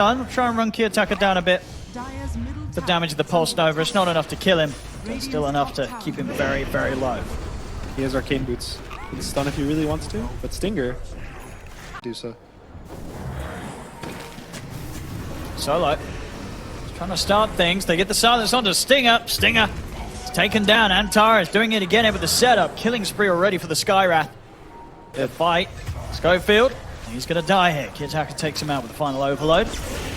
We'll try and run Kiyotaka down a bit. The damage of the Pulse Nova, it's not enough to kill him, but it's still enough to keep him very, very low. He has Arcane Boots. He can stun if he really wants to, but Stinger do so. Solo trying to start things. They get the silence onto Stinger. Stinger is taken down. Antara is doing it again with the setup. Killing spree already for the Skywrath. Good fight. Schofield, he's going to die here. Kiyotaka takes him out with the final overload.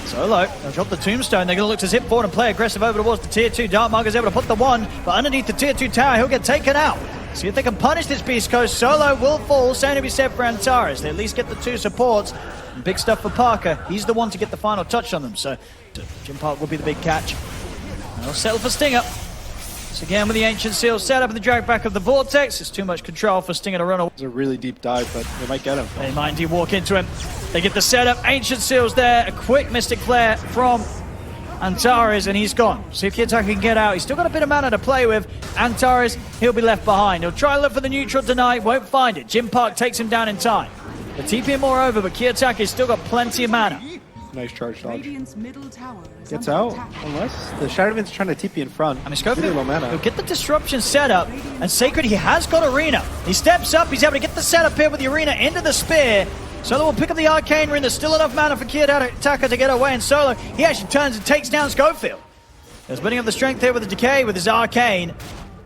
Solo, they'll drop the tombstone. They're going to look to zip forward and play aggressive over towards the tier 2. Darkmark is able to put the one, but underneath the tier 2 tower, he'll get taken out. See if they can punish this BeastCoast. Solo will fall. Same to be said for Antares. They at least get the 2 supports. And big stuff for Parker. He's the one to get the final touch on them. So Jim Park will be the big catch. And they'll settle for Stinger. So again with the Ancient Seal set up in the drag back of the Vortex. It's too much control for Stinger to run away. It's a really deep dive, but they might get him. They might indeed walk into him. They get the setup. Ancient Seal's there. A quick Mystic Flare from Antares, and he's gone. See if Kiyotaka can get out. He's still got a bit of mana to play with. Antares, he'll be left behind. He'll try and look for the neutral tonight. Won't find it. Jim Park takes him down in time. The TP moreover, but Kiyotaka's still got plenty of mana. Nice charge dodge. Gets out, unless the Shadowman's trying to TP in front. I mean, Schofield will get the disruption set up, and Sacred, he has got Arena. He steps up, he's able to get the setup here with the Arena into the Spear. Solo will pick up the Arcane Ring. There's still enough mana for Kiyotaka to get away, and Solo, he actually turns and takes down Schofield. He's building up the strength here with the Decay, with his Arcane.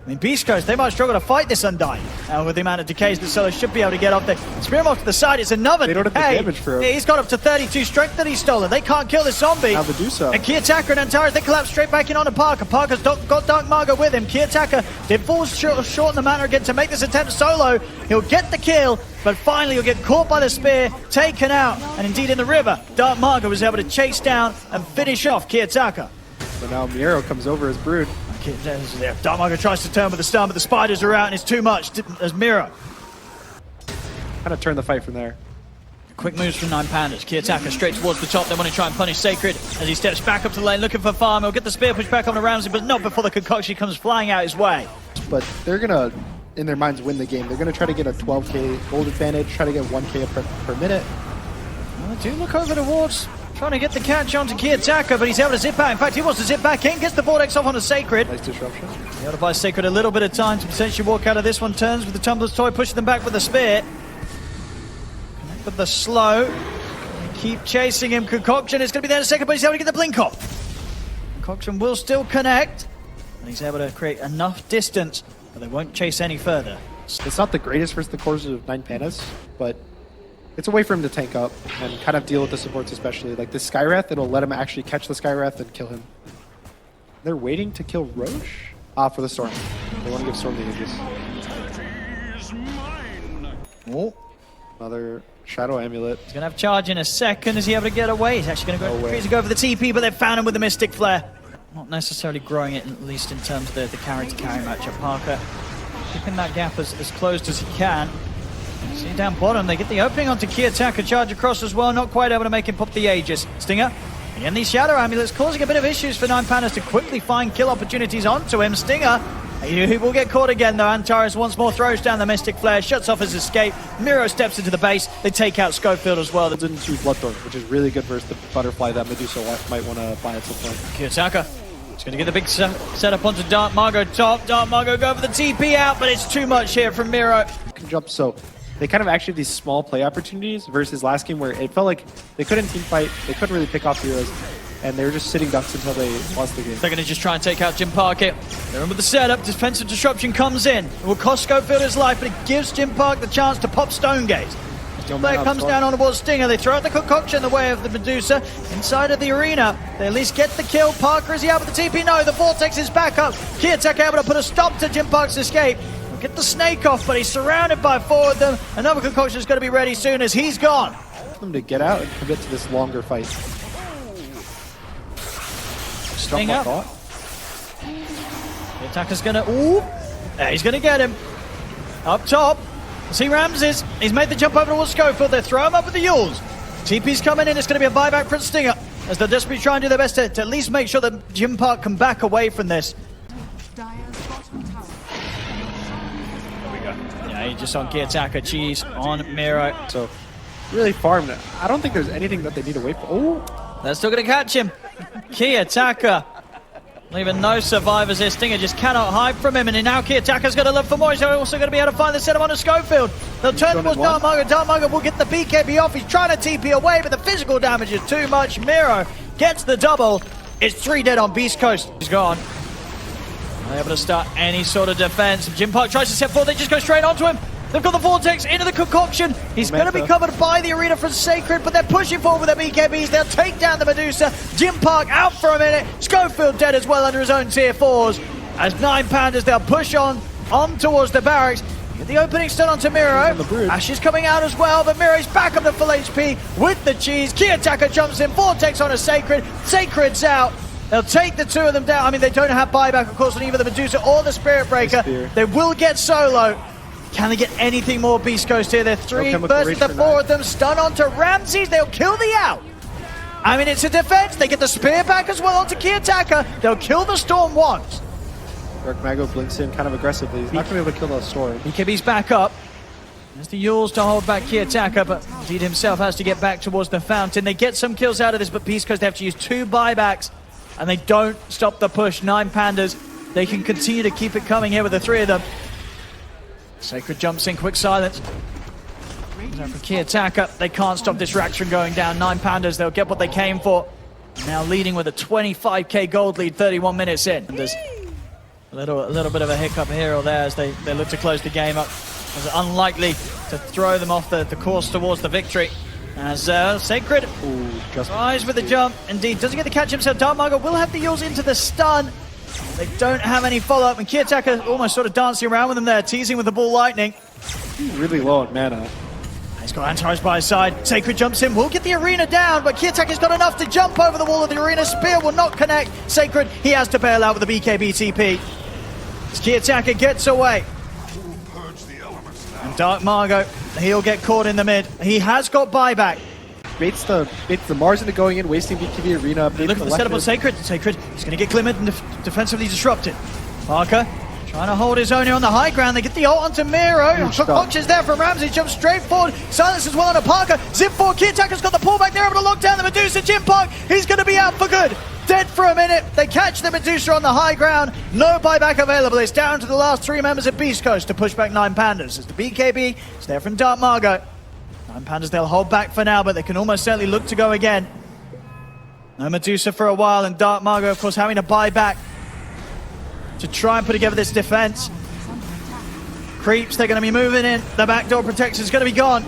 I mean, BeastCoast, they might struggle to fight this Undying. With the amount of decays that Solo should be able to get off there. Spear him off to the side, it's another They don't have the damage for him. He's got up to 32 strength that he's stolen. They can't kill this zombie. Now they do so. And Kiyotaka and Antares, they collapse straight back in onto Parker. Parker's got Dark Margo with him. Kiyotaka did fall short in the mana again to make this attempt Solo. He'll get the kill, but finally he'll get caught by the spear, taken out, and indeed in the river, Dark Margo was able to chase down and finish off Kiyotaka. But now Miro comes over as Brood. Dark Margo tries to turn with the stun, but the spiders are out and it's too much as Miro. Kind of turn the fight from there. Quick moves from 9Pandas. Kiyotaka straight towards the top. They want to try and punish Sacred as he steps back up to the lane looking for farm. He'll get the spear pushed back on the Ramsey, but not before the concoction comes flying out his way. But they're going to, in their minds, win the game. They're going to try to get a 12k gold advantage, try to get 1k per minute. Well, they do look over towards trying to get the catch onto Kiyotaka, but he's able to zip out. In fact, he wants to zip back in, gets the Vortex off onto Sacred. Nice disruption. He able to buy Sacred a little bit of time to potentially walk out of this one. Turns with the Tumbler's Toy, pushing them back with the spear. Connect with the slow. They keep chasing him. Concoction is going to be there in a second, but he's able to get the blink off. Concoction will still connect, and he's able to create enough distance, but they won't chase any further. It's not the greatest versus the cores of 9Pandas, but it's a way for him to tank up and kind of deal with the supports, especially. Like the Skywrath, it'll let him actually catch the Skywrath and kill him. They're waiting to kill Roche? For the Storm. They want to give Storm the ages. Oh. Another Shadow Amulet. He's going to have charge in a second. Is he able to get away? He's actually going to go for the TP, but they've found him with the Mystic Flare. Not necessarily growing it, at least in terms of the carry-to-carry matchup. Parker keeping that gap as closed as he can. See down bottom, they get the opening onto Kiyotaka, charge across as well, not quite able to make him pop the Aegis. Stinger, again these Shadow Amulets causing a bit of issues for 9Pandas to quickly find kill opportunities onto him. Stinger, he will get caught again though. Antares once more throws down the Mystic Flare, shuts off his escape. Miro steps into the base, they take out Schofield as well. They didn't choose Bloodthorn, which is really good versus the Butterfly that Medusa might want to buy at some point. Kiyotaka, he's going to get the big setup onto Dark Margo top. Dark Margo go for the TP out, but it's too much here from Miro. Can jump so. They kind of actually have these small play opportunities versus last game where it felt like they couldn't team fight, they couldn't really pick off heroes, and they were just sitting ducks until they lost the game. They're going to just try and take out Jim Park here. They're in with the setup, defensive disruption comes in. It will cost Schofield his life, but it gives Jim Park the chance to pop Stonegate. Still there comes down on towards Stinger. They throw out the concoction in the way of the Medusa. Inside of the arena, they at least get the kill. Parker, is he out with the TP? No, the Vortex is back up. Kiyotaka able to put a stop to Jim Park's escape. Get the snake off, but he's surrounded by four of them. Another concoction is going to be ready soon as he's gone. Them to get out and commit to this longer fight. Sting up. The attacker's going to... Ooh! There, he's going to get him. Up top. See Ramses. He's made the jump over towards Schofield. They throw him up with the Yules. TP's coming in. It's going to be a buyback for Stinger as they're desperately trying to do their best to at least make sure that Jim Park can back away from this. Yeah, he just on Kiyotaka, cheese on Miro. So really farmed. I don't think there's anything that they need to wait for. Oh, They're still going to catch him. Kiyotaka leaving no survivors here. Stinger just cannot hide from him, and now Kiyotaka's going to look for more. He's also going to be able to find the setup on a Schofield. They'll turn towards Dartmonger. Dartmonger will get the BKB off. He's trying to TP away, but the physical damage is too much. Miro gets the double. It's 3 dead on BeastCoast. He's gone. Unable to start any sort of defense. Jim Park tries to step forward. They just go straight onto him. They've got the Vortex into the concoction. He's going to be covered by the arena from Sacred, but they're pushing forward with their BKBs. They'll take down the Medusa. Jim Park out for a minute. Schofield dead as well under his own tier 4s. As 9Pandas, they'll push on towards the barracks. Get the opening stun onto Miro. Ash is coming out as well, but Miro's back up to full HP with the cheese. Kiyotaka jumps in. Vortex on a Sacred. Sacred's out. They'll take the 2 of them down. I mean, they don't have buyback, of course, on either the Medusa or the Spirit Breaker. They will get solo. Can they get anything more BeastCoast here? They're 3 versus the 4 of them. Stun onto Ramses. They'll kill the out. I mean, it's a defense. They get the spear back as well onto Kiyotaka. They'll kill the Storm once. Dark Mago blinks in kind of aggressively. He's not going to be able to kill the Storm. BKB's back up. There's the Yules to hold back Kiyotaka, but indeed himself has to get back towards the fountain. They get some kills out of this, but BeastCoast, they have to use 2 buybacks, and they don't stop the push. 9Pandas, they can continue to keep it coming here with the 3 of them. Sacred jumps in, quick silence. Now from Kiyotaka, they can't stop this Rax going down. 9Pandas, they'll get what they came for. Now leading with a 25k gold lead, 31 minutes in. And there's a little bit of a hiccup here or there as they look to close the game up. It's unlikely to throw them off the course towards the victory. As Sacred tries with the jump. Indeed, doesn't get the catch himself. Dartmonger will have the Yules into the stun. They don't have any follow-up, and Kiyotaka almost sort of dancing around with them there, teasing with the ball lightning. Really low on mana. He's got Antares by his side. Sacred jumps in, will get the arena down, but Kiyotaka's got enough to jump over the wall of the arena. Spear will not connect. Sacred, he has to bail out with the BKB TP. As Kiyotaka gets away. And Dartmonger, he'll get caught in the mid. He has got buyback. Baits the Mars into going in, wasting BKB arena. Look for the setup on Sacred. Sacred is going to get glimmered and defensively disrupted. Parker trying to hold his own here on the high ground. They get the ult onto Miro. Concoction's there from Ramsey. Jumps straight forward. Silence as well on Parker. Zip forward. Kiyotaka's got the pullback. They're able to lock down the Medusa. Jim Park, he's going to be out for good. Dead for a minute. They catch the Medusa on the high ground. No buyback available. It's down to the last 3 members of BeastCoast to push back 9Pandas. As the BKB is there from Dartmonger. 9Pandas, they'll hold back for now, but they can almost certainly look to go again. No Medusa for a while, and Dartmonger, of course, having to buy back to try and put together this defense. Creeps, they're going to be moving in. The backdoor protection is going to be gone.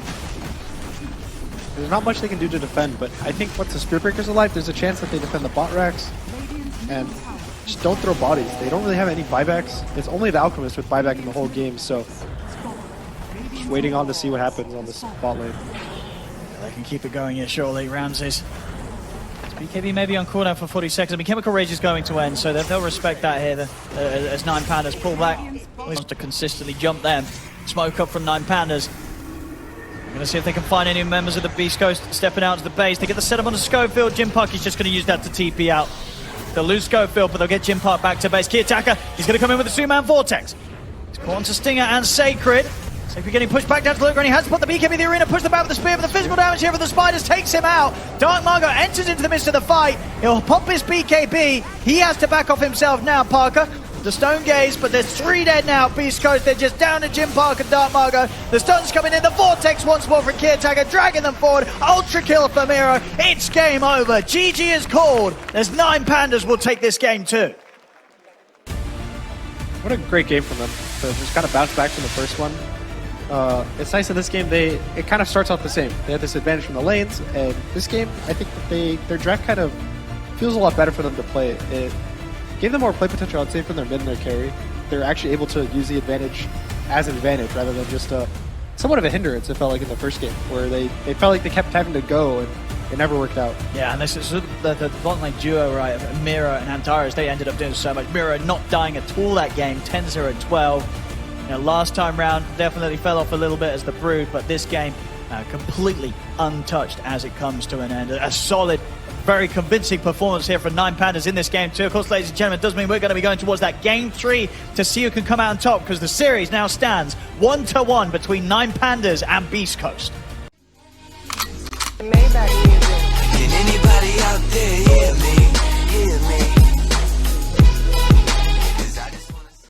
There's not much they can do to defend, but I think once the Spirit Breaker's alive, there's a chance that they defend the bot racks. And just don't throw bodies. They don't really have any buybacks. It's only the Alchemist with buyback in the whole game, so just waiting on to see what happens on this bot lane. They can keep it going here, surely. Ramses. BKB maybe on cooldown for 40 seconds. I mean, Chemical Rage is going to end, so they'll respect that here as 9Pandas pull back. Wants to consistently jump them. Smoke up from 9Pandas. We're going to see if they can find any members of the BeastCoast stepping out to the base. They get the setup on the Schofield. Jim Park is just going to use that to TP out. They'll lose Schofield, but they'll get Jim Park back to base. Kiyotaka, he's going to come in with a 2-man Vortex. He's caught onto Stinger and Sacred. Sacred getting pushed back down to the low ground. He has to put the BKB in the arena, push them back with the spear, but the physical damage here for the Spiders takes him out. Dartmonger enters into the midst of the fight. He'll pop his BKB. He has to back off himself now, Parker. The stone gaze, but there's 3 dead now. BeastCoast, they're just down to Jim Park and Dartmonger. The stun's coming in. The Vortex once more for Kiyotaka, dragging them forward. Ultra kill for Miro. It's game over. GG is called. There's 9Pandas will take this game too. What a great game from them. To just kind of bounce back from the first one. It's nice in this game, it kind of starts off the same. They have this advantage from the lanes, and this game, I think that their draft kind of feels a lot better for them to play. It gave them more play potential, I'd say, from their mid and their carry. They're actually able to use the advantage as an advantage rather than just somewhat of a hindrance, it felt like in the first game, where they felt like they kept having to go, and it never worked out. Yeah, and this is the bottom lane duo, right, of Miro and Antares. They ended up doing so much. Miro not dying at all that game, 10-0-12. You know, last time round definitely fell off a little bit as the Brood, but this game completely untouched as it comes to an end. A solid, very convincing performance here from 9Pandas in this game too. Of course, ladies and gentlemen, it does mean we're going to be going towards that game 3 to see who can come out on top, because the series now stands 1-1 between 9Pandas and BeastCoast. Maybach music. Anybody out there?